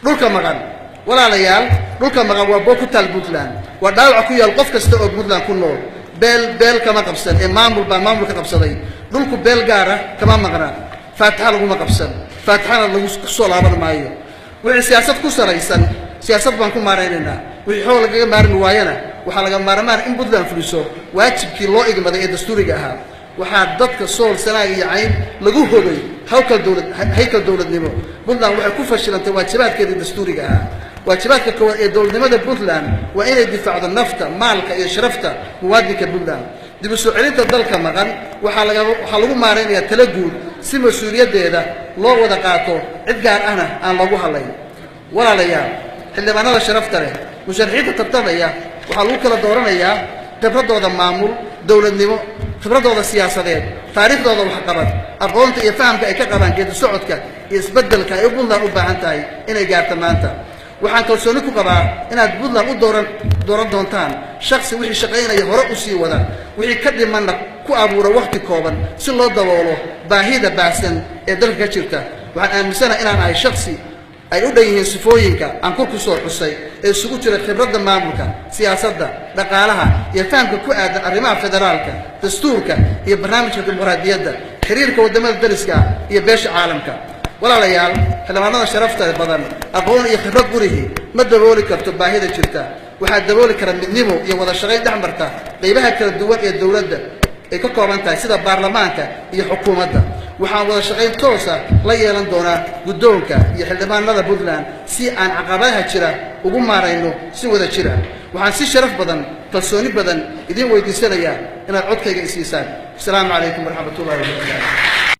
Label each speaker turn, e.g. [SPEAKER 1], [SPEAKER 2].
[SPEAKER 1] dhulka maqan walaalayaal dhulka maqan waa boo ku taal Puntland waa dhaawac ku yaal qof kasta oo Puntland ku nool beel kama qabsan ee maamulka qabsaday dhulku beel gaar ah kama maqnaa faataha lagu qabsan faatahana lagu soo laaban maayo wixii siyaasad ku saraysan siyaasad baan ku maaraynaa wixii xoog laga maarmi waayana waxa laga maarmaan in Puntland fuliso waajibkii loo igmaday ee dastuuriga ahaa waxaa dadka sool sanaa iyo cayn lagu hogay haykal dawladnimo Puntland waxay ku fashilantay waajibaadkeedii dastuuriga ahaa waajibaadka koowaad ee dawladnimada Puntland waa inay difaacdo nafta maalka iyo sharafta muwaadinka Puntland dib u soo celinta dalka maqan waxa lagu maaraynayaa tala guud si mas'uuliyadeeda loo wada qaato cid gaar ahna aan lagu halayn walaalayaal xildhibaanada sharafta leh musharaxiinta tartamaya waxa lagu kala dooranayaa khibradooda maamul dawladnimo khibradooda siyaasadeed taariikhdooda waxqabad aqoonta iyo fahamka ay ka qabaan geedi socodka iyo isbeddelka ay Puntland u baahan tahay inay gaarto maanta waxaan kalsooni ku qabaa inaad Puntland u dooran doontaan shakhsi wixii shaqaynaya hore u sii wada wixii ka dhimanna ku abuura waqti kooban si loo daboolo baahida baahsan ee dalka ka jirta waxaan aaminsanahay inaan ahay shakhsi ay u dhan yihiin sifooyinka aan ku soo xusay ee isugu jira khibradda maamulka siyaasadda dhaqaalaha iyo fahamka ku aadan arrimaha federaalka dastuurka iyo barnaamijka dimuqraadiyadda xiriirka wadamada dariska iyo beesha caalamka walaalayaal xildhibaanada sharafta badan aqoon iyo khibrad gurihi ma dabooli karto baahida jirta waxaa dabooli kara midnimo iyo wada shaqayn dhexmarta qaybaha kala duwan ee dawladda ay ka kooban tahay sida baarlamaanka iyo xukuumadda waxaan wada shaqayn toos ah la yeelan doonaa guddoonka iyo xildhibaanada Puntland si aan caqabadaha jira ugu maarayno si wada jira waxaan si sharaf badan kalsooni badan idin weydiisanayaa inaad codkayga isiisaan assalaamu calaykum waraxmatullaahi wabarakaatuh